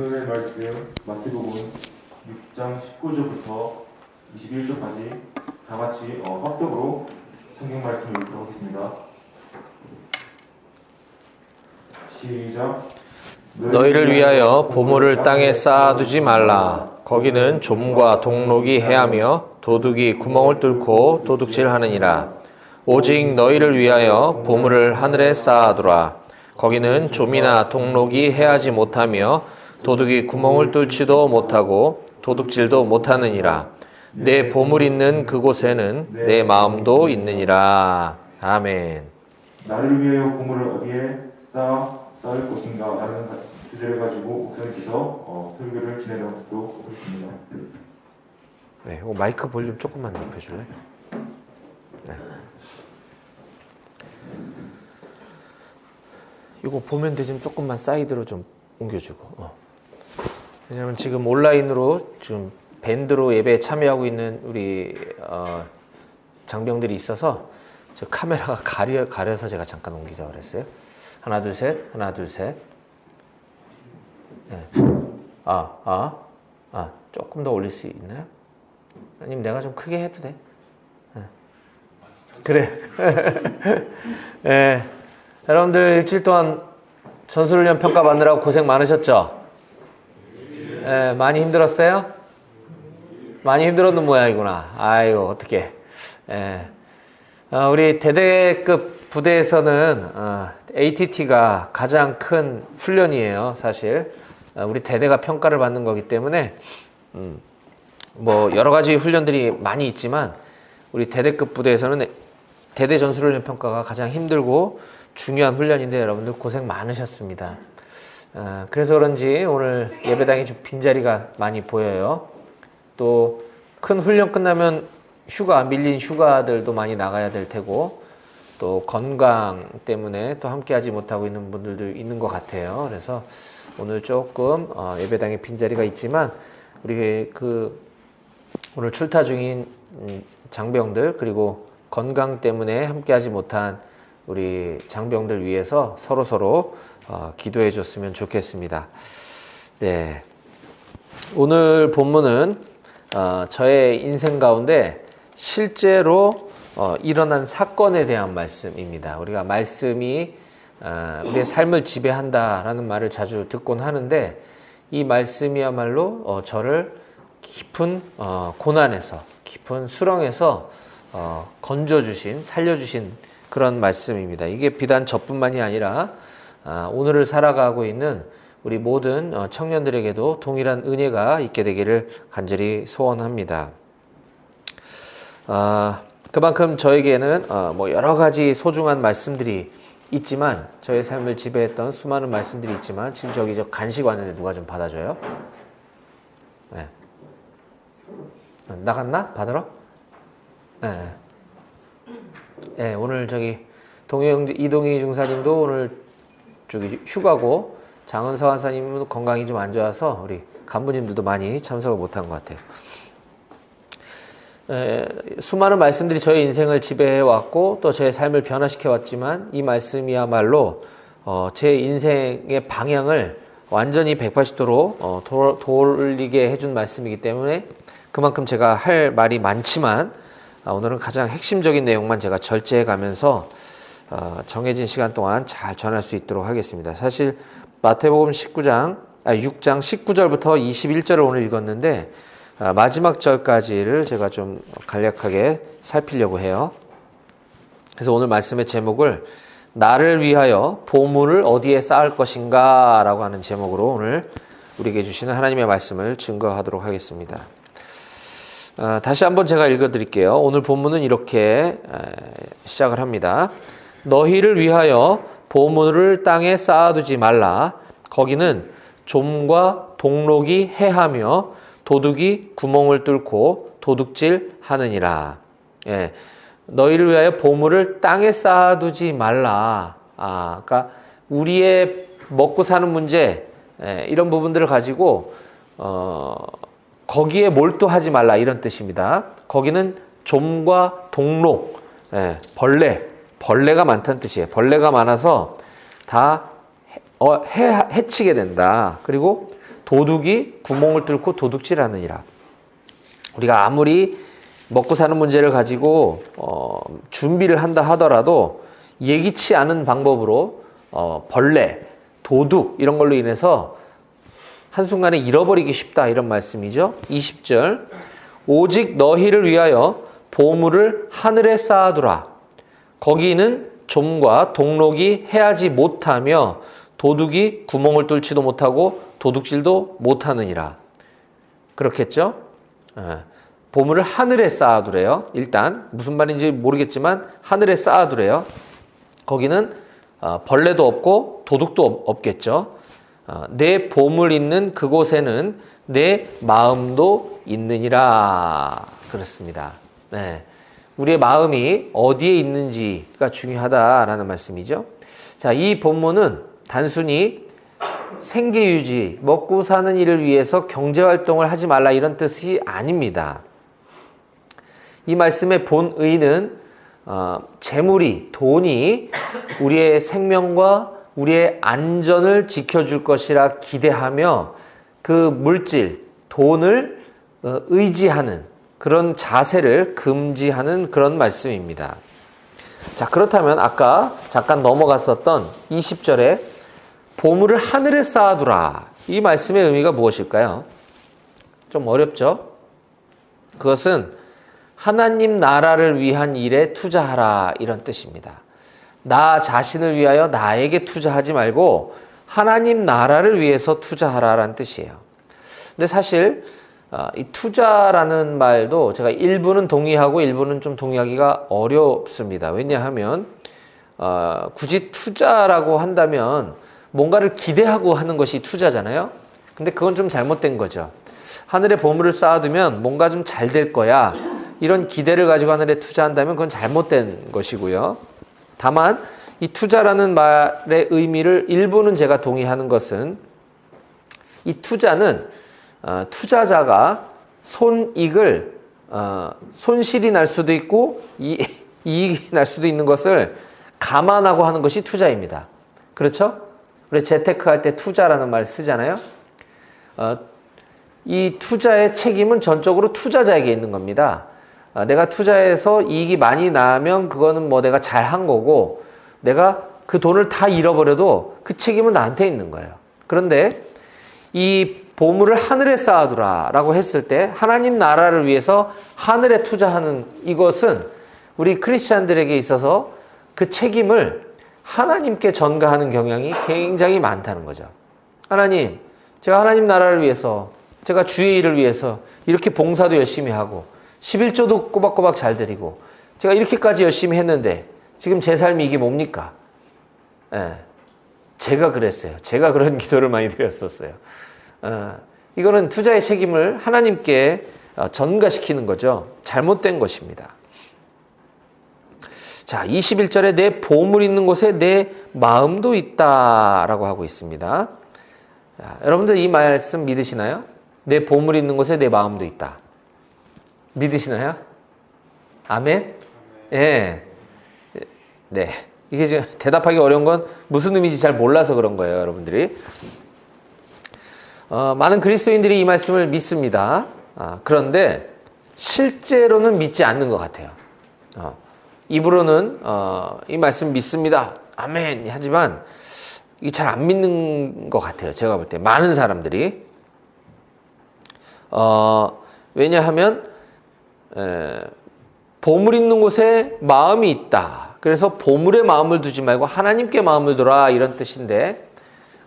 오늘의 말씀 마태복음 6장 19절부터 21절까지 다 같이 합독으로 성경 말씀을 읽도록 하겠습니다. 시작. 너희를 위하여 보물을 땅에 쌓아두지 말라. 거기는 좀과 동록이 해하며 도둑이 구멍을 뚫고 도둑질하느니라. 오직 너희를 위하여 보물을 하늘에 쌓아두라. 거기는 좀이나 동록이 해하지 못하며 도둑이 구멍을 뚫지도 못하고 도둑질도 못하느니라. 내 보물 있는 그곳에는 내 마음도 있느니라. 아멘. 나를 위하여 보물을 어디에 쌓을 것인가 라는 주제를 가지고 목사님께서 설교를 진행하도록 하겠습니다. 네, 마이크 볼륨 조금만 높여줄래? 네. 이거 보면 되지만 조금만 사이드로 좀 옮겨주고. 왜냐면 지금 온라인으로 지금 밴드로 예배에 참여하고 있는 우리 장병들이 있어서 저 카메라가 가려서 제가 잠깐 옮기자고 그랬어요. 하나 둘 셋, 하나 둘 셋. 네. 조금 더 올릴 수 있나요? 아니면 내가 좀 크게 해도 돼? 네. 그래. 네. 여러분들 일주일 동안 전술훈련 평가 받느라고 고생 많으셨죠? 네, 많이 힘들었어요? 많이 힘들었는 모양이구나. 아이고 어떡해. 네. 우리 대대급 부대에서는 ATT가 가장 큰 훈련이에요. 사실 우리 대대가 평가를 받는 거기 때문에 뭐 여러 가지 훈련들이 많이 있지만 우리 대대급 부대에서는 대대 전술훈련 평가가 가장 힘들고 중요한 훈련인데 여러분들 고생 많으셨습니다. 그래서 그런지 오늘 예배당이 좀 빈자리가 많이 보여요. 또 큰 훈련 끝나면 밀린 휴가들도 많이 나가야 될 테고 또 건강 때문에 또 함께 하지 못하고 있는 분들도 있는 것 같아요. 그래서 오늘 조금 예배당에 빈자리가 있지만 우리 오늘 출타 중인 장병들 그리고 건강 때문에 함께 하지 못한 우리 장병들 위해서 서로 기도해 줬으면 좋겠습니다. 네. 오늘 본문은 저의 인생 가운데 실제로 일어난 사건에 대한 말씀입니다. 우리가 말씀이 우리의 삶을 지배한다라는 말을 자주 듣곤 하는데 이 말씀이야말로 저를 깊은 고난에서 깊은 수렁에서 건져주신 살려주신 그런 말씀입니다. 이게 비단 저뿐만이 아니라 오늘을 살아가고 있는 우리 모든 청년들에게도 동일한 은혜가 있게 되기를 간절히 소원합니다. 그만큼 저에게는 뭐 여러 가지 소중한 말씀들이 있지만 저의 삶을 지배했던 수많은 말씀들이 있지만 지금 저 간식 왔는데 누가 좀 받아줘요? 네. 나갔나? 받으러? 네. 네, 오늘 이동희 중사님도 오늘 휴가고 장은서 한사님은 건강이 좀 안 좋아서 우리 간부님들도 많이 참석을 못한 것 같아요. 수많은 말씀들이 저의 인생을 지배해왔고 또 저의 삶을 변화시켜왔지만 이 말씀이야말로 제 인생의 방향을 완전히 180도로 돌리게 해준 말씀이기 때문에 그만큼 제가 할 말이 많지만 오늘은 가장 핵심적인 내용만 제가 절제해가면서 정해진 시간 동안 잘 전할 수 있도록 하겠습니다. 사실 마태복음 6장 19절부터 21절을 오늘 읽었는데 마지막 절까지를 제가 좀 간략하게 살피려고 해요. 그래서 오늘 말씀의 제목을 나를 위하여 보물을 어디에 쌓을 것인가 라고 하는 제목으로 오늘 우리에게 주시는 하나님의 말씀을 증거하도록 하겠습니다. 다시 한번 제가 읽어드릴게요. 오늘 본문은 이렇게 시작을 합니다. 너희를 위하여 보물을 땅에 쌓아두지 말라. 거기는 좀과 동록이 해하며 도둑이 구멍을 뚫고 도둑질 하느니라. 예, 너희를 위하여 보물을 땅에 쌓아두지 말라. 그러니까 우리의 먹고 사는 문제 이런 부분들을 가지고 거기에 몰두하지 말라 이런 뜻입니다. 거기는 좀과 동록, 벌레가 많다는 뜻이에요. 벌레가 많아서 다 해치게 된다. 그리고 도둑이 구멍을 뚫고 도둑질하느니라. 우리가 아무리 먹고 사는 문제를 가지고 준비를 한다 하더라도 예기치 않은 방법으로 벌레, 도둑 이런 걸로 인해서 한순간에 잃어버리기 쉽다 이런 말씀이죠. 20절 오직 너희를 위하여 보물을 하늘에 쌓아두라. 거기는 좀과 동록이 해하지 못하며 도둑이 구멍을 뚫지도 못하고 도둑질도 못하느니라. 그렇겠죠? 보물을 하늘에 쌓아두래요. 일단 무슨 말인지 모르겠지만 하늘에 쌓아두래요. 거기는 벌레도 없고 도둑도 없겠죠. 내 보물 있는 그곳에는 내 마음도 있느니라. 그렇습니다. 네. 우리의 마음이 어디에 있는지가 중요하다라는 말씀이죠. 자, 이 본문은 단순히 생계 유지, 먹고 사는 일을 위해서 경제 활동을 하지 말라 이런 뜻이 아닙니다. 이 말씀의 본의는 재물이, 돈이 우리의 생명과 우리의 안전을 지켜줄 것이라 기대하며 그 물질, 돈을 의지하는 그런 자세를 금지하는 그런 말씀입니다. 자, 그렇다면 아까 잠깐 넘어갔었던 20절에 보물을 하늘에 쌓아두라. 이 말씀의 의미가 무엇일까요? 좀 어렵죠? 그것은 하나님 나라를 위한 일에 투자하라 이런 뜻입니다. 나 자신을 위하여 나에게 투자하지 말고 하나님 나라를 위해서 투자하라라는 뜻이에요. 근데 사실 이 투자라는 말도 제가 일부는 동의하고 일부는 좀 동의하기가 어렵습니다. 왜냐하면 굳이 투자라고 한다면 뭔가를 기대하고 하는 것이 투자잖아요. 근데 그건 좀 잘못된 거죠. 하늘에 보물을 쌓아두면 뭔가 좀 잘 될 거야. 이런 기대를 가지고 하늘에 투자한다면 그건 잘못된 것이고요. 다만 이 투자라는 말의 의미를 일부는 제가 동의하는 것은 이 투자는 투자자가 손익을 손실이 날 수도 있고 이익이 날 수도 있는 것을 감안하고 하는 것이 투자입니다. 그렇죠? 우리 재테크할 때 투자라는 말 쓰잖아요. 이 투자의 책임은 전적으로 투자자에게 있는 겁니다. 내가 투자해서 이익이 많이 나면 그거는 뭐 내가 잘한 거고 내가 그 돈을 다 잃어버려도 그 책임은 나한테 있는 거예요. 그런데 이 보물을 하늘에 쌓아두라 라고 했을 때 하나님 나라를 위해서 하늘에 투자하는 이것은 우리 크리스찬들에게 있어서 그 책임을 하나님께 전가하는 경향이 굉장히 많다는 거죠. 하나님, 제가 하나님 나라를 위해서 제가 주의 일을 위해서 이렇게 봉사도 열심히 하고 11조도 꼬박꼬박 잘 드리고 제가 이렇게까지 열심히 했는데 지금 제 삶이 이게 뭡니까? 제가 그랬어요. 제가 그런 기도를 많이 드렸었어요. 이거는 투자의 책임을 하나님께 전가시키는 거죠. 잘못된 것입니다. 자, 21절에 내 보물 있는 곳에 내 마음도 있다라고 하고 있습니다. 자, 여러분들 이 말씀 믿으시나요? 내 보물 있는 곳에 내 마음도 있다. 믿으시나요? 아멘? 예. 네. 이게 지금 대답하기 어려운 건 무슨 의미인지 잘 몰라서 그런 거예요, 여러분들이. 많은 그리스도인들이 이 말씀을 믿습니다. 그런데 실제로는 믿지 않는 것 같아요. 입으로는 이 말씀 믿습니다. 아멘. 하지만 이게 잘 안 믿는 것 같아요. 제가 볼 때 많은 사람들이. 왜냐하면 보물 있는 곳에 마음이 있다. 그래서 보물에 마음을 두지 말고 하나님께 마음을 두라 이런 뜻인데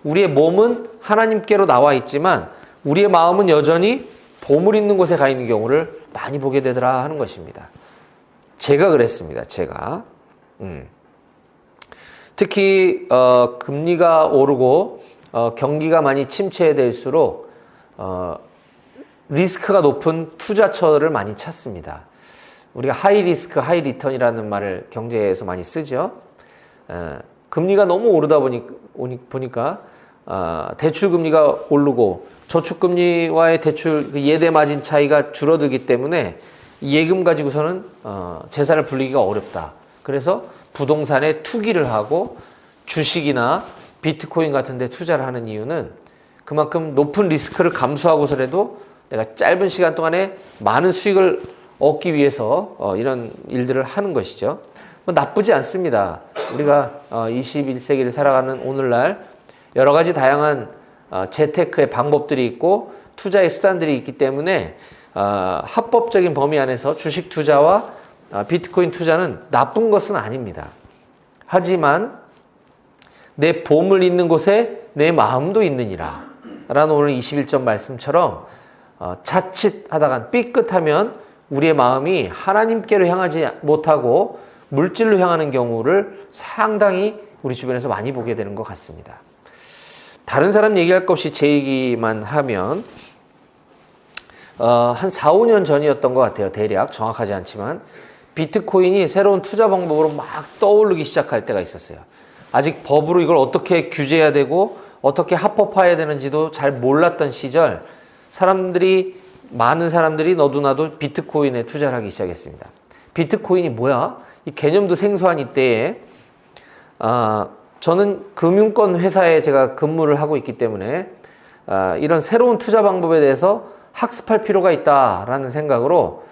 우리의 몸은 하나님께로 나와 있지만 우리의 마음은 여전히 보물 있는 곳에 가 있는 경우를 많이 보게 되더라 하는 것입니다. 제가 그랬습니다. 제가. 특히 금리가 오르고 경기가 많이 침체될수록 리스크가 높은 투자처를 많이 찾습니다. 우리가 하이 리스크, 하이 리턴이라는 말을 경제에서 많이 쓰죠. 금리가 너무 오르다 보니까 대출 금리가 오르고 저축 금리와의 대출 예대 마진 차이가 줄어들기 때문에 예금 가지고서는 재산을 불리기가 어렵다. 그래서 부동산에 투기를 하고 주식이나 비트코인 같은 데 투자를 하는 이유는 그만큼 높은 리스크를 감수하고서라도 내가 짧은 시간 동안에 많은 수익을 얻기 위해서 이런 일들을 하는 것이죠. 뭐 나쁘지 않습니다. 우리가 21세기를 살아가는 오늘날 여러 가지 다양한 재테크의 방법들이 있고 투자의 수단들이 있기 때문에 합법적인 범위 안에서 주식 투자와 비트코인 투자는 나쁜 것은 아닙니다. 하지만 내 보물 있는 곳에 내 마음도 있느니라 라는 오늘 21절 말씀처럼 자칫 하다간 삐끗하면 우리의 마음이 하나님께로 향하지 못하고 물질로 향하는 경우를 상당히 우리 주변에서 많이 보게 되는 것 같습니다. 다른 사람 얘기할 것 없이 제 얘기만 하면 한 4, 5년 전이었던 것 같아요. 대략 정확하지 않지만 비트코인이 새로운 투자 방법으로 막 떠오르기 시작할 때가 있었어요. 아직 법으로 이걸 어떻게 규제해야 되고 어떻게 합법화해야 되는지도 잘 몰랐던 시절 많은 사람들이 너도 나도 비트코인에 투자를 하기 시작했습니다. 비트코인이 뭐야? 이 개념도 생소한 이때에 저는 금융권 회사에 제가 근무를 하고 있기 때문에 이런 새로운 투자 방법에 대해서 학습할 필요가 있다라는 생각으로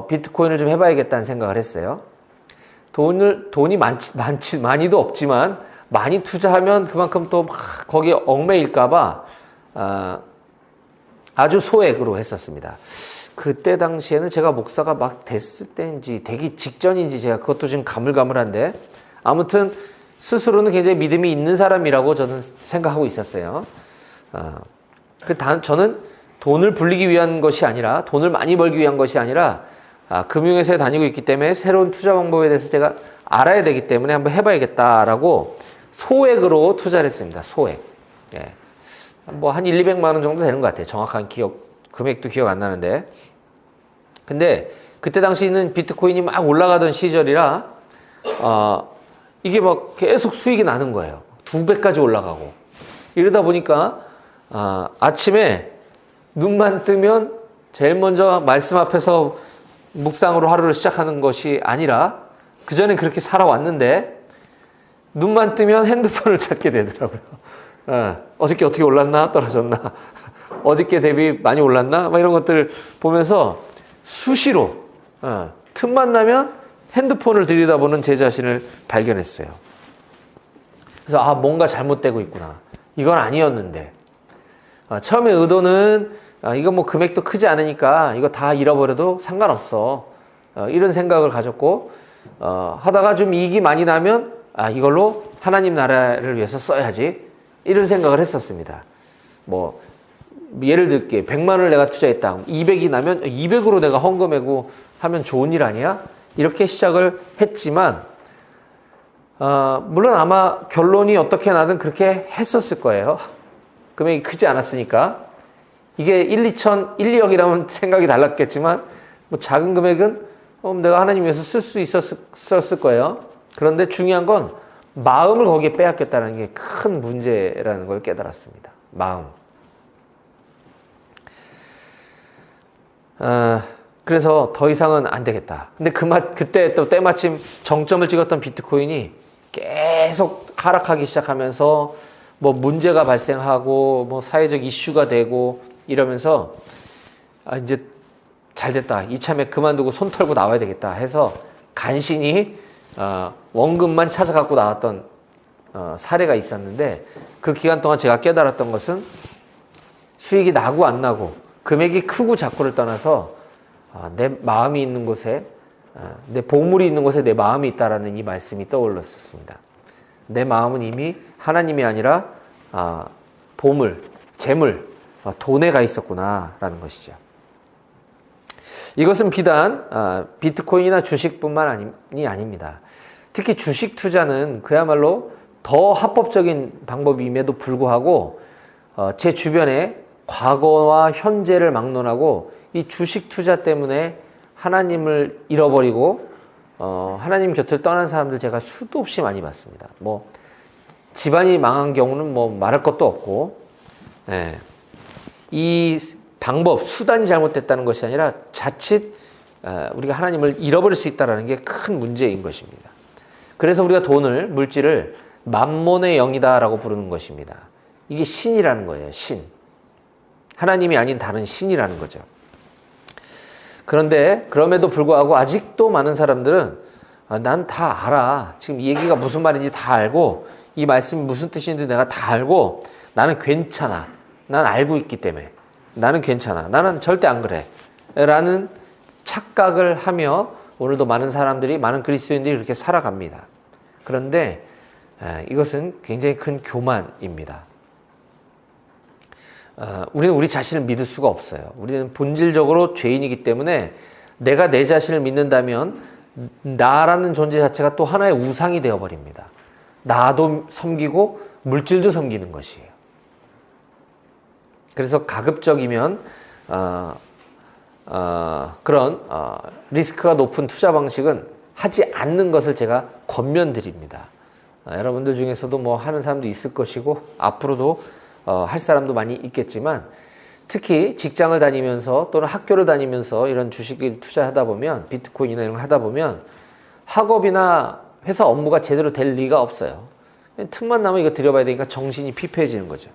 비트코인을 좀 해봐야겠다는 생각을 했어요. 돈이 많이도 없지만 많이 투자하면 그만큼 또 막 거기에 얽매일까봐 아주 소액으로 했었습니다. 그때 당시에는 제가 목사가 막 됐을 때인지 되기 직전인지 제가 그것도 지금 가물가물한데 아무튼 스스로는 굉장히 믿음이 있는 사람이라고 저는 생각하고 있었어요. 저는 돈을 불리기 위한 것이 아니라 돈을 많이 벌기 위한 것이 아니라 금융회사에 다니고 있기 때문에 새로운 투자 방법에 대해서 제가 알아야 되기 때문에 한번 해봐야겠다라고 소액으로 투자를 했습니다. 소액. 예. 뭐 한 1, 200만 원 정도 되는 것 같아요. 정확한 금액도 기억 안 나는데. 근데 그때 당시에는 비트코인이 막 올라가던 시절이라 이게 막 계속 수익이 나는 거예요. 2배까지 올라가고. 이러다 보니까 아침에 눈만 뜨면 제일 먼저 말씀 앞에서 묵상으로 하루를 시작하는 것이 아니라 그전엔 그렇게 살아왔는데 눈만 뜨면 핸드폰을 찾게 되더라고요. 어저께 어떻게 올랐나 떨어졌나 어저께 대비 많이 올랐나 막 이런 것들 보면서 수시로 틈만 나면 핸드폰을 들여다보는 제 자신을 발견했어요. 그래서 뭔가 잘못되고 있구나. 이건 아니었는데 처음에 의도는 이거 뭐 금액도 크지 않으니까 이거 다 잃어버려도 상관없어. 이런 생각을 가졌고 하다가 좀 이익이 많이 나면 이걸로 하나님 나라를 위해서 써야지. 이런 생각을 했었습니다. 뭐 예를 들게 100만 원을 내가 투자했다. 200이 나면 200으로 내가 헌금하고 하면 좋은 일 아니야? 이렇게 시작을 했지만 물론 아마 결론이 어떻게 나든 그렇게 했었을 거예요. 금액이 크지 않았으니까. 이게 1, 2억이라면 생각이 달랐겠지만 뭐 작은 금액은 내가 하나님 위해서 쓸 수 있었을 거예요. 그런데 중요한 건 마음을 거기에 빼앗겼다는 게 큰 문제라는 걸 깨달았습니다. 마음. 그래서 더 이상은 안 되겠다. 근데 그때 또 때마침 정점을 찍었던 비트코인이 계속 하락하기 시작하면서 뭐 문제가 발생하고 뭐 사회적 이슈가 되고 이러면서 이제 잘 됐다. 이참에 그만두고 손 털고 나와야 되겠다 해서 간신히 원금만 찾아갖고 나왔던 사례가 있었는데 그 기간 동안 제가 깨달았던 것은 수익이 나고 안 나고 금액이 크고 작고를 떠나서 내 마음이 있는 곳에 내 보물이 있는 곳에 내 마음이 있다라는 이 말씀이 떠올랐었습니다. 내 마음은 이미 하나님이 아니라 보물, 재물, 돈에 가 있었구나라는 것이죠. 이것은 비단 비트코인이나 주식뿐만 아닙니다. 특히 주식 투자는 그야말로 더 합법적인 방법임에도 불구하고 제 주변에 과거와 현재를 막론하고 이 주식 투자 때문에 하나님을 잃어버리고 하나님 곁을 떠난 사람들 제가 수도 없이 많이 봤습니다. 뭐 집안이 망한 경우는 뭐 말할 것도 없고, 이 방법 수단이 잘못됐다는 것이 아니라 자칫 우리가 하나님을 잃어버릴 수 있다는 게 큰 문제인 것입니다. 그래서 우리가 돈을 물질을 만몬의 영이다라고 부르는 것입니다. 이게 신이라는 거예요. 신. 하나님이 아닌 다른 신이라는 거죠. 그런데 그럼에도 불구하고 아직도 많은 사람들은 난 다 알아. 지금 이 얘기가 무슨 말인지 다 알고 이 말씀이 무슨 뜻인지 내가 다 알고 나는 괜찮아. 난 알고 있기 때문에 나는 괜찮아. 나는 절대 안 그래. 라는 착각을 하며 오늘도 많은 사람들이, 많은 그리스도인들이 그렇게 살아갑니다. 그런데 이것은 굉장히 큰 교만입니다. 우리는 우리 자신을 믿을 수가 없어요. 우리는 본질적으로 죄인이기 때문에 내가 내 자신을 믿는다면 나라는 존재 자체가 또 하나의 우상이 되어버립니다. 나도 섬기고 물질도 섬기는 것이에요. 그래서 가급적이면 그런 리스크가 높은 투자 방식은 하지 않는 것을 제가 권면드립니다. 여러분들 중에서도 뭐 하는 사람도 있을 것이고 앞으로도 할 사람도 많이 있겠지만 특히 직장을 다니면서 또는 학교를 다니면서 이런 주식을 투자하다 보면 비트코인이나 이런 걸 하다 보면 학업이나 회사 업무가 제대로 될 리가 없어요. 틈만 나면 이거 들여봐야 되니까 정신이 피폐해지는 거죠.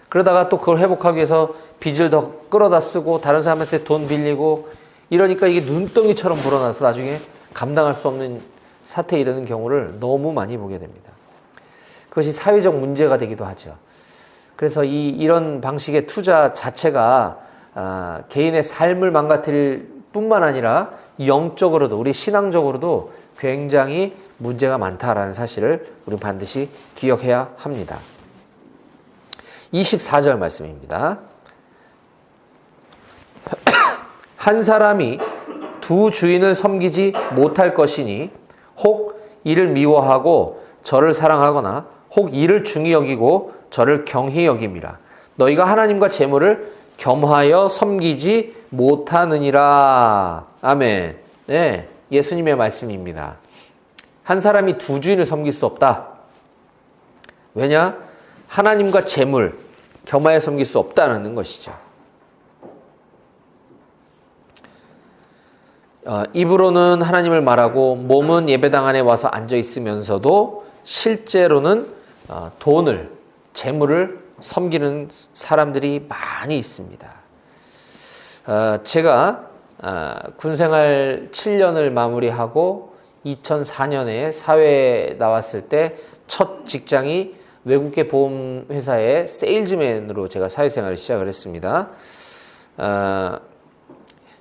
그러다가 또 그걸 회복하기 위해서 빚을 더 끌어다 쓰고 다른 사람한테 돈 빌리고 이러니까 이게 눈덩이처럼 불어나서 나중에 감당할 수 없는 사태에 이르는 경우를 너무 많이 보게 됩니다. 그것이 사회적 문제가 되기도 하죠. 그래서 이런 방식의 투자 자체가 개인의 삶을 망가뜨릴 뿐만 아니라 영적으로도 우리 신앙적으로도 굉장히 문제가 많다라는 사실을 우리 반드시 기억해야 합니다. 24절 말씀입니다. 한 사람이 두 주인을 섬기지 못할 것이니 혹 이를 미워하고 저를 사랑하거나 혹 이를 중히 여기고 저를 경히 여김이라. 너희가 하나님과 재물을 겸하여 섬기지 못하느니라. 아멘. 네, 예수님의 말씀입니다. 한 사람이 두 주인을 섬길 수 없다. 왜냐? 하나님과 재물 겸하여 섬길 수 없다는 것이죠. 입으로는 하나님을 말하고 몸은 예배당 안에 와서 앉아 있으면서도 실제로는 돈을, 재물을 섬기는 사람들이 많이 있습니다. 제가 군생활 7년을 마무리하고 2004년에 사회에 나왔을 때 첫 직장이 외국계 보험회사의 세일즈맨으로 제가 사회생활을 시작을 했습니다.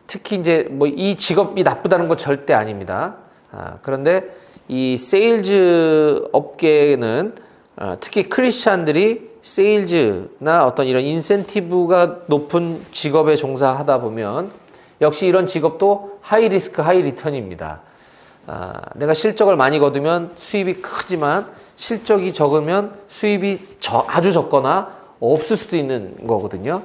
특히 이제 뭐 이 직업이 나쁘다는 건 절대 아닙니다. 그런데 이 세일즈 업계는 특히 크리스찬들이 세일즈나 어떤 이런 인센티브가 높은 직업에 종사하다 보면 역시 이런 직업도 하이 리스크 하이 리턴입니다. 내가 실적을 많이 거두면 수입이 크지만 실적이 적으면 수입이 아주 적거나 없을 수도 있는 거거든요.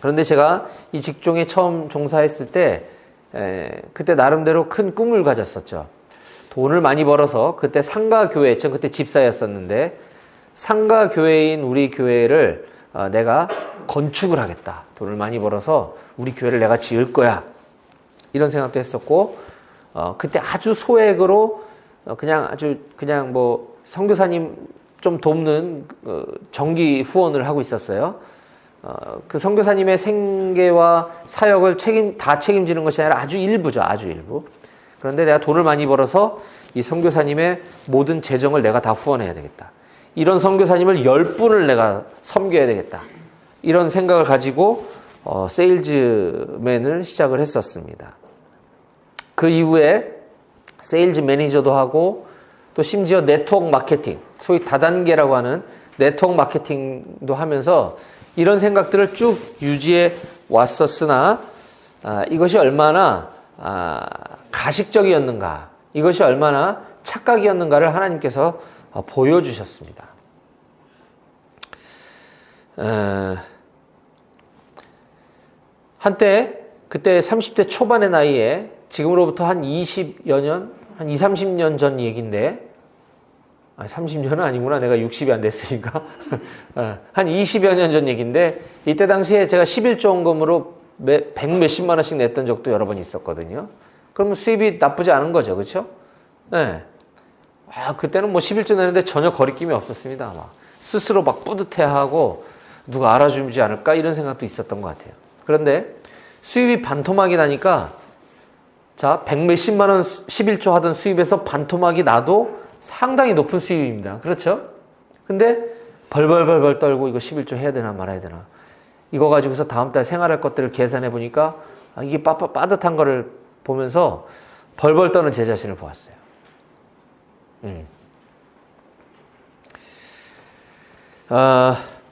그런데 제가 이 직종에 처음 종사했을 때 그때 나름대로 큰 꿈을 가졌었죠. 돈을 많이 벌어서 그때 상가교회, 전 그때 집사였었는데 상가교회인 우리 교회를 내가 건축을 하겠다. 돈을 많이 벌어서 우리 교회를 내가 지을 거야. 이런 생각도 했었고 그때 아주 소액으로 그냥 뭐 선교사님 좀 돕는 정기 후원을 하고 있었어요. 그 선교사님의 생계와 사역을 다 책임지는 것이 아니라 아주 일부죠. 아주 일부. 그런데 내가 돈을 많이 벌어서 이 선교사님의 모든 재정을 내가 다 후원해야 되겠다. 이런 선교사님을 10분을 내가 섬겨야 되겠다. 이런 생각을 가지고 세일즈맨을 시작을 했었습니다. 그 이후에 세일즈 매니저도 하고 또 심지어 네트워크 마케팅, 소위 다단계라고 하는 네트워크 마케팅도 하면서 이런 생각들을 쭉 유지해 왔었으나 이것이 얼마나 가식적이었는가, 이것이 얼마나 착각이었는가를 하나님께서 보여주셨습니다. 한때 그때 30대 초반의 나이에 지금으로부터 한 20여 년, 한 20, 30년 전 얘기인데 30년은 아니구나. 내가 60이 안 됐으니까. 한 20여 년 전 얘기인데 이때 당시에 제가 11조 원금으로 100 몇십만 원씩 냈던 적도 여러 번 있었거든요. 그러면 수입이 나쁘지 않은 거죠. 그렇죠? 네. 그때는 뭐 11조 내는데 전혀 거리낌이 없었습니다. 막 스스로 막 뿌듯해하고 누가 알아주지 않을까 이런 생각도 있었던 것 같아요. 그런데 수입이 반토막이 나니까 자, 100몇십만 원 11조 하던 수입에서 반토막이 나도 상당히 높은 수입입니다. 그렇죠? 근데 벌벌벌벌 떨고 이거 11조 해야 되나 말아야 되나 이거 가지고서 다음 달 생활할 것들을 계산해 보니까 이게 빠듯한 거를 보면서 벌벌 떠는 제 자신을 보았어요.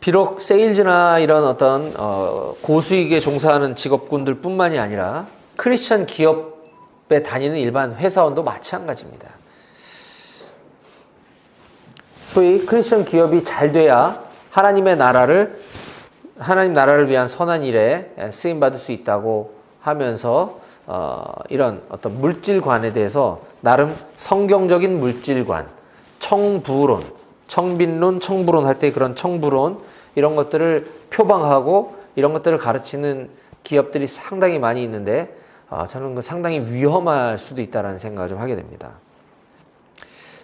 비록 세일즈나 이런 어떤 고수익에 종사하는 직업군들 뿐만이 아니라 크리스천 기업에 다니는 일반 회사원도 마찬가지입니다. 소위 크리스천 기업이 잘 돼야 하나님 나라를 위한 선한 일에 쓰임받을 수 있다고 하면서 이런 어떤 물질관에 대해서 나름 성경적인 물질관, 청부론, 청빈론, 청부론 할 때 그런 청부론 이런 것들을 표방하고 이런 것들을 가르치는 기업들이 상당히 많이 있는데 저는 상당히 위험할 수도 있다는 생각을 좀 하게 됩니다.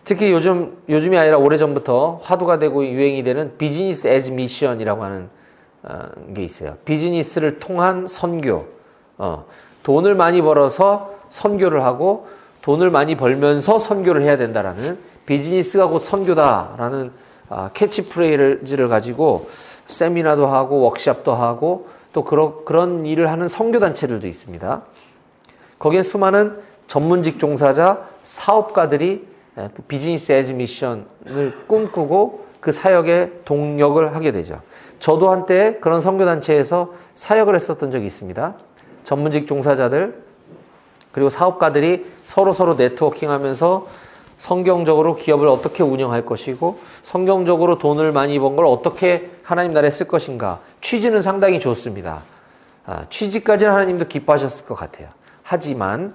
특히 요즘이 아니라 오래전부터 화두가 되고 유행이 되는 비즈니스 애즈 미션이라고 하는 게 있어요. 비즈니스를 통한 선교. 돈을 많이 벌어서 선교를 하고 돈을 많이 벌면서 선교를 해야 된다라는 비즈니스가 곧 선교다라는 캐치프레이즈를 가지고 세미나도 하고 워크숍도 하고 또 그런 일을 하는 선교단체들도 있습니다. 거기에 수많은 전문직 종사자, 사업가들이 비즈니스 애즈 미션을 꿈꾸고 그 사역에 동력을 하게 되죠. 저도 한때 그런 선교단체에서 사역을 했었던 적이 있습니다. 전문직 종사자들 그리고 사업가들이 서로 네트워킹하면서 성경적으로 기업을 어떻게 운영할 것이고 성경적으로 돈을 많이 번 걸 어떻게 하나님 나라에 쓸 것인가. 취지는 상당히 좋습니다. 취지까지는 하나님도 기뻐하셨을 것 같아요. 하지만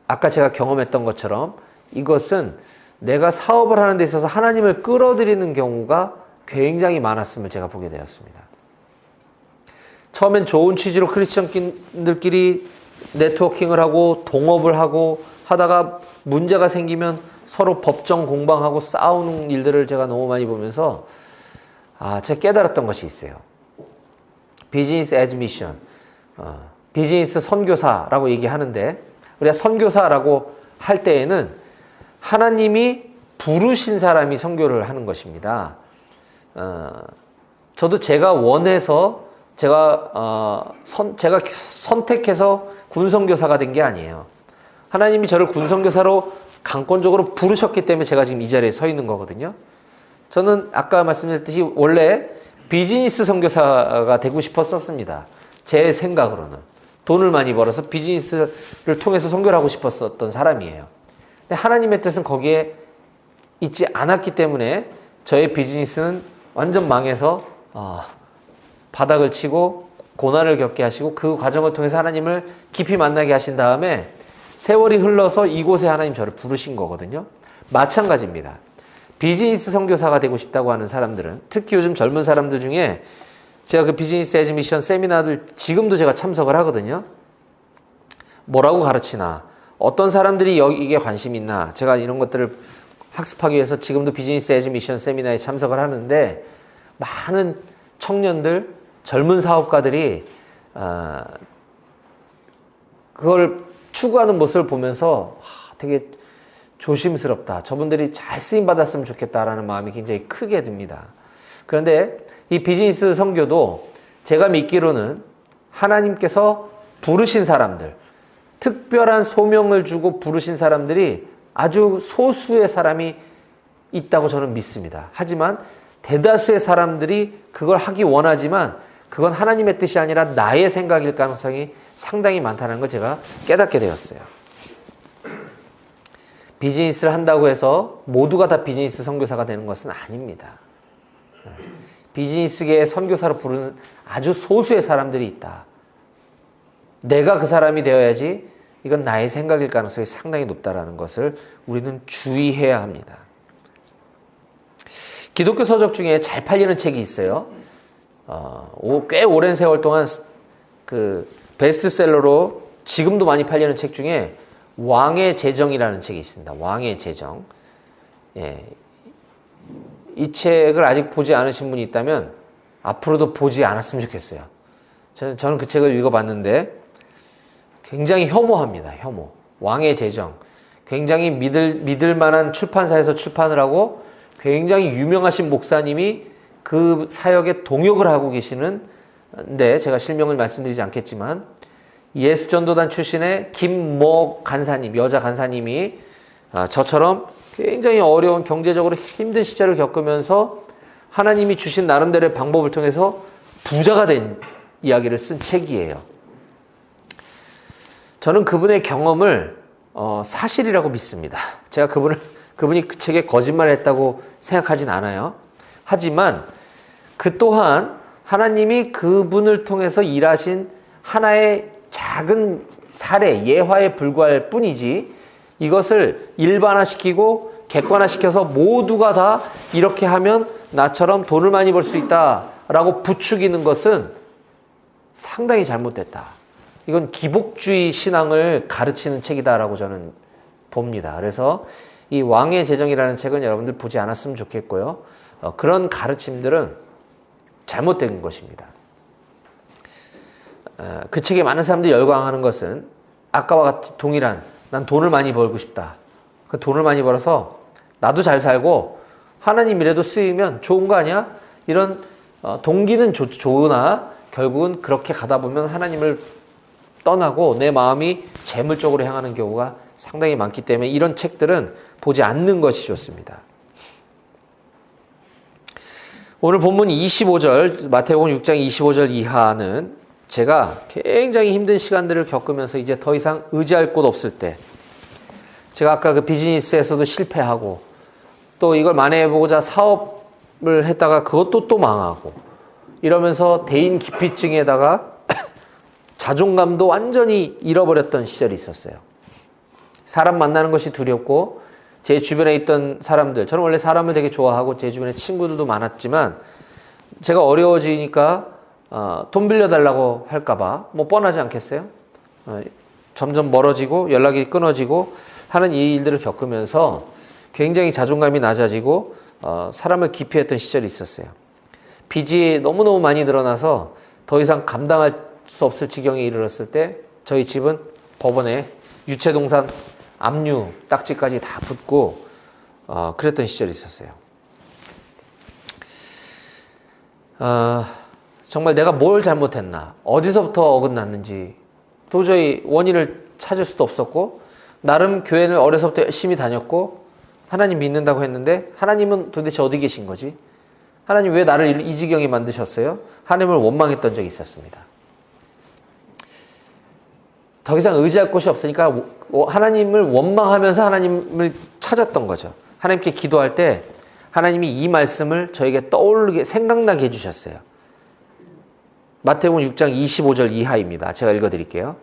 아까 제가 경험했던 것처럼 이것은 내가 사업을 하는 데 있어서 하나님을 끌어들이는 경우가 굉장히 많았음을 제가 보게 되었습니다. 처음엔 좋은 취지로 크리스천들끼리 네트워킹을 하고 동업을 하고 하다가 문제가 생기면 서로 법정 공방하고 싸우는 일들을 제가 너무 많이 보면서 제가 깨달았던 것이 있어요. 비즈니스 애즈 미션, 비즈니스 선교사라고 얘기하는데 우리가 선교사라고 할 때에는 하나님이 부르신 사람이 선교를 하는 것입니다. 저도 제가 원해서 제가 선택해서 군선교사가 된 게 아니에요. 하나님이 저를 군선교사로 강권적으로 부르셨기 때문에 제가 지금 이 자리에 서 있는 거거든요. 저는 아까 말씀드렸듯이 원래 비즈니스 선교사가 되고 싶었었습니다. 제 생각으로는. 돈을 많이 벌어서 비즈니스를 통해서 선교를 하고 싶었었던 사람이에요. 근데 하나님의 뜻은 거기에 있지 않았기 때문에 저의 비즈니스는 완전 망해서 바닥을 치고 고난을 겪게 하시고 그 과정을 통해서 하나님을 깊이 만나게 하신 다음에 세월이 흘러서 이곳에 하나님 저를 부르신 거거든요. 마찬가지입니다. 비즈니스 선교사가 되고 싶다고 하는 사람들은 특히 요즘 젊은 사람들 중에 제가 그 비즈니스 애즈 미션 세미나들 지금도 제가 참석을 하거든요. 뭐라고 가르치나 어떤 사람들이 여기에 관심이 있나 제가 이런 것들을 학습하기 위해서 지금도 비즈니스 애즈 미션 세미나에 참석을 하는데 많은 청년들 젊은 사업가들이 그걸 추구하는 모습을 보면서 되게 조심스럽다. 저분들이 잘 쓰임받았으면 좋겠다라는 마음이 굉장히 크게 듭니다. 그런데 이 비즈니스 선교도 제가 믿기로는 하나님께서 부르신 사람들, 특별한 소명을 주고 부르신 사람들이 아주 소수의 사람이 있다고 저는 믿습니다. 하지만 대다수의 사람들이 그걸 하기 원하지만 그건 하나님의 뜻이 아니라 나의 생각일 가능성이 상당히 많다는 걸 제가 깨닫게 되었어요. 비즈니스를 한다고 해서 모두가 다 비즈니스 선교사가 되는 것은 아닙니다. 비즈니스계의 선교사로 부르는 아주 소수의 사람들이 있다. 내가 그 사람이 되어야지 이건 나의 생각일 가능성이 상당히 높다는 것을 우리는 주의해야 합니다. 기독교 서적 중에 잘 팔리는 책이 있어요. 꽤 오랜 세월 동안 그 베스트셀러로 지금도 많이 팔리는 책 중에 왕의 재정이라는 책이 있습니다. 왕의 재정. 예. 이 책을 아직 보지 않으신 분이 있다면 앞으로도 보지 않았으면 좋겠어요. 저는 그 책을 읽어봤는데 굉장히 혐오합니다. 혐오. 왕의 제정. 굉장히 믿을 만한 출판사에서 출판을 하고 굉장히 유명하신 목사님이 그 사역에 동역을 하고 계시는데 제가 실명을 말씀드리지 않겠지만 예수전도단 출신의 김모 간사님, 여자 간사님이 저처럼 굉장히 어려운 경제적으로 힘든 시절을 겪으면서 하나님이 주신 나름대로의 방법을 통해서 부자가 된 이야기를 쓴 책이에요. 저는 그분의 경험을 사실이라고 믿습니다. 제가 그분이 그 책에 거짓말했다고 생각하진 않아요. 하지만 그 또한 하나님이 그분을 통해서 일하신 하나의 작은 사례, 예화에 불과할 뿐이지 이것을 일반화시키고 객관화시켜서 모두가 다 이렇게 하면 나처럼 돈을 많이 벌 수 있다라고 부추기는 것은 상당히 잘못됐다. 이건 기복주의 신앙을 가르치는 책이다라고 저는 봅니다. 그래서 이 왕의 제정이라는 책은 여러분들 보지 않았으면 좋겠고요. 그런 가르침들은 잘못된 것입니다. 그 책에 많은 사람들이 열광하는 것은 아까와 같이 동일한 난 돈을 많이 벌고 싶다. 그 돈을 많이 벌어서 나도 잘 살고 하나님 일에도 쓰이면 좋은 거 아니야? 이런 동기는 좋으나 결국은 그렇게 가다 보면 하나님을 떠나고 내 마음이 재물 쪽으로 향하는 경우가 상당히 많기 때문에 이런 책들은 보지 않는 것이 좋습니다. 오늘 본문 25절, 마태복음 6장 25절 이하는 제가 굉장히 힘든 시간들을 겪으면서 이제 더 이상 의지할 곳 없을 때, 제가 아까 그 비즈니스에서도 실패하고 또 이걸 만회해보고자 사업을 했다가 그것도 또 망하고 이러면서 대인 기피증에다가 자존감도 완전히 잃어버렸던 시절이 있었어요. 사람 만나는 것이 두렵고 제 주변에 있던 사람들, 저는 원래 사람을 되게 좋아하고 제 주변에 친구들도 많았지만 제가 어려워지니까 돈 빌려달라고 할까봐 뭐 뻔하지 않겠어요? 점점 멀어지고 연락이 끊어지고 하는 이 일들을 겪으면서 굉장히 자존감이 낮아지고 사람을 기피했던 시절이 있었어요. 빚이 너무너무 많이 늘어나서 더 이상 감당할 수 없을 지경에 이르렀을 때 저희 집은 법원에 유체동산 압류 딱지까지 다 붙고 그랬던 시절이 있었어요. 정말 내가 뭘 잘못했나, 어디서부터 어긋났는지 도저히 원인을 찾을 수도 없었고, 나름 교회를 어려서부터 열심히 다녔고 하나님 믿는다고 했는데 하나님은 도대체 어디 계신 거지? 하나님 왜 나를 이 지경에 만드셨어요? 하나님을 원망했던 적이 있었습니다. 더 이상 의지할 곳이 없으니까 하나님을 원망하면서 하나님을 찾았던 거죠. 하나님께 기도할 때 하나님이 이 말씀을 저에게 떠오르게 생각나게 해주셨어요. 마태복음 6장 25절 이하입니다. 제가 읽어드릴게요.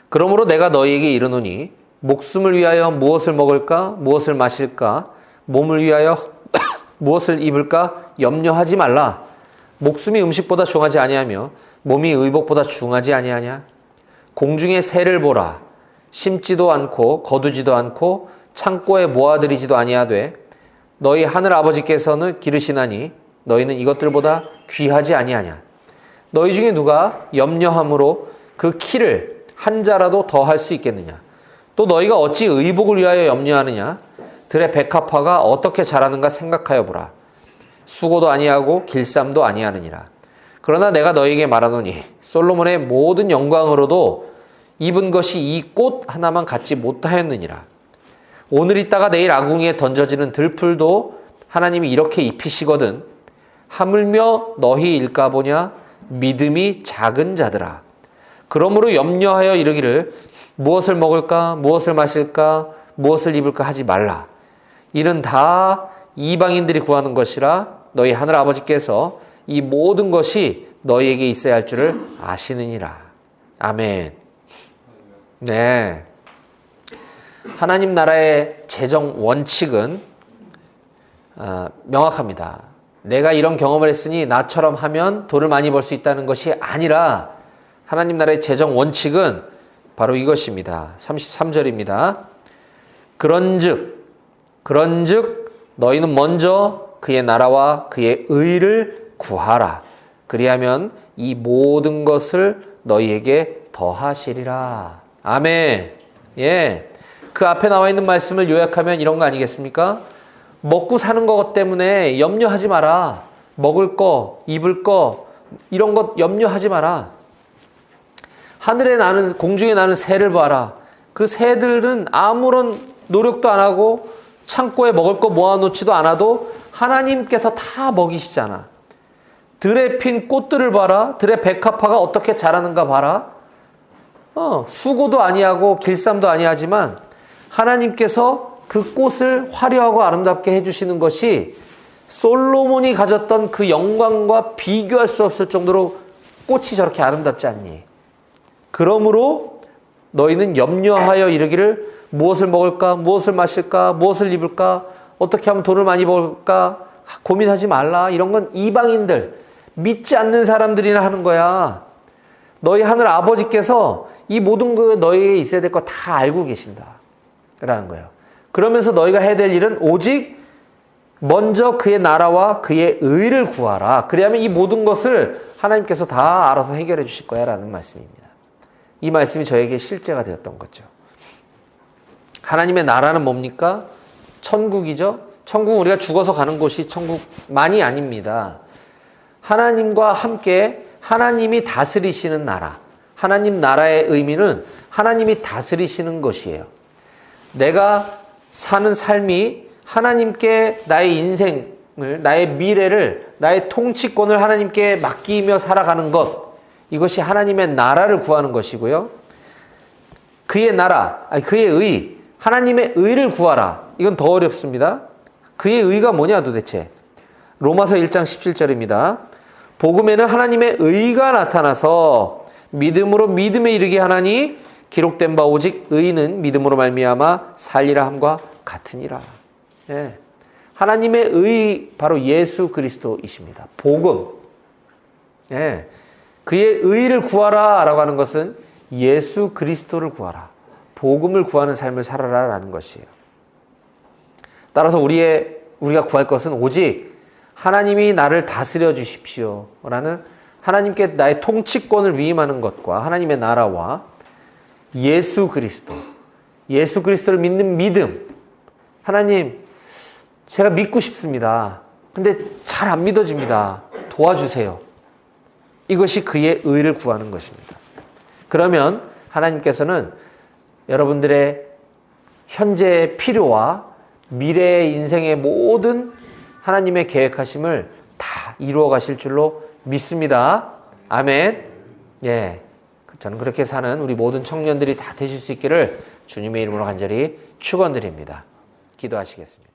그러므로 내가 너희에게 이르노니 목숨을 위하여 무엇을 먹을까 무엇을 마실까 몸을 위하여 무엇을 입을까 염려하지 말라. 목숨이 음식보다 중하지 아니하며 몸이 의복보다 중하지 아니하냐. 공중의 새를 보라. 심지도 않고 거두지도 않고 창고에 모아들이지도 아니하되 너희 하늘 아버지께서는 기르시나니 너희는 이것들보다 귀하지 아니하냐. 너희 중에 누가 염려함으로 그 키를 한 자라도 더 할 수 있겠느냐. 또 너희가 어찌 의복을 위하여 염려하느냐. 들의 백합화가 어떻게 자라는가 생각하여 보라. 수고도 아니하고 길쌈도 아니하느니라. 그러나 내가 너희에게 말하노니 솔로몬의 모든 영광으로도 입은 것이 이 꽃 하나만 갖지 못하였느니라. 오늘 있다가 내일 아궁이에 던져지는 들풀도 하나님이 이렇게 입히시거든. 하물며 너희 일까 보냐. 믿음이 작은 자들아. 그러므로 염려하여 이르기를 무엇을 먹을까 무엇을 마실까 무엇을 입을까 하지 말라. 이는 다 이방인들이 구하는 것이라 너희 하늘 아버지께서 이 모든 것이 너희에게 있어야 할 줄을 아시느니라. 아멘. 네. 하나님 나라의 재정 원칙은 명확합니다. 내가 이런 경험을 했으니 나처럼 하면 돈을 많이 벌 수 있다는 것이 아니라 하나님 나라의 재정 원칙은 바로 이것입니다. 33절입니다. 그런즉 너희는 먼저 그의 나라와 그의 의를 구하라. 그리하면 이 모든 것을 너희에게 더하시리라. 아멘. 예. 그 앞에 나와 있는 말씀을 요약하면 이런 거 아니겠습니까? 먹고 사는 것 때문에 염려하지 마라. 먹을 거, 입을 거, 이런 것 염려하지 마라. 하늘에 나는, 공중에 나는 새를 봐라. 그 새들은 아무런 노력도 안 하고 창고에 먹을 거 모아놓지도 않아도 하나님께서 다 먹이시잖아. 들에 핀 꽃들을 봐라. 들의 백합화가 어떻게 자라는가 봐라. 수고도 아니하고 길쌈도 아니하지만 하나님께서 그 꽃을 화려하고 아름답게 해주시는 것이 솔로몬이 가졌던 그 영광과 비교할 수 없을 정도로 꽃이 저렇게 아름답지 않니? 그러므로 너희는 염려하여 이르기를 무엇을 먹을까? 무엇을 마실까? 무엇을 입을까? 어떻게 하면 돈을 많이 벌까? 고민하지 말라. 이런 건 이방인들, 믿지 않는 사람들이나 하는 거야. 너희 하늘 아버지께서 이 모든 거 너희에게 있어야 될 거 다 알고 계신다. 라는 거예요. 그러면서 너희가 해야 될 일은 오직 먼저 그의 나라와 그의 의를 구하라. 그리하면 이 모든 것을 하나님께서 다 알아서 해결해 주실 거야 라는 말씀입니다. 이 말씀이 저에게 실제가 되었던 거죠. 하나님의 나라는 뭡니까? 천국이죠. 천국은 우리가 죽어서 가는 곳이 천국만이 아닙니다. 하나님과 함께 하나님이 다스리시는 나라. 하나님 나라의 의미는 하나님이 다스리시는 것이에요. 내가 사는 삶이 하나님께 나의 인생을, 나의 미래를, 나의 통치권을 하나님께 맡기며 살아가는 것, 이것이 하나님의 나라를 구하는 것이고요. 그의 나라, 그의 의, 하나님의 의를 구하라. 이건 더 어렵습니다. 그의 의가 뭐냐 도대체? 로마서 1장 17절입니다. 복음에는 하나님의 의가 나타나서 믿음으로 믿음에 이르게 하나니 기록된 바 오직 의는 믿음으로 말미암아 살리라 함과 같으니라. 예. 하나님의 의 바로 예수 그리스도이십니다. 복음. 예. 그의 의를 구하라 라고 하는 것은 예수 그리스도를 구하라. 복음을 구하는 삶을 살아라 라는 것이에요. 따라서 우리가 구할 것은 오직 하나님이 나를 다스려 주십시오 라는 하나님께 나의 통치권을 위임하는 것과 하나님의 나라와 예수 그리스도를 믿는 믿음. 하나님, 제가 믿고 싶습니다. 근데 잘 안 믿어집니다. 도와주세요. 이것이 그의 의를 구하는 것입니다. 그러면 하나님께서는 여러분들의 현재의 필요와 미래의 인생의 모든 하나님의 계획하심을 다 이루어 가실 줄로 믿습니다. 아멘. 예. 저는 그렇게 사는 우리 모든 청년들이 다 되실 수 있기를 주님의 이름으로 간절히 축원드립니다. 기도하시겠습니다.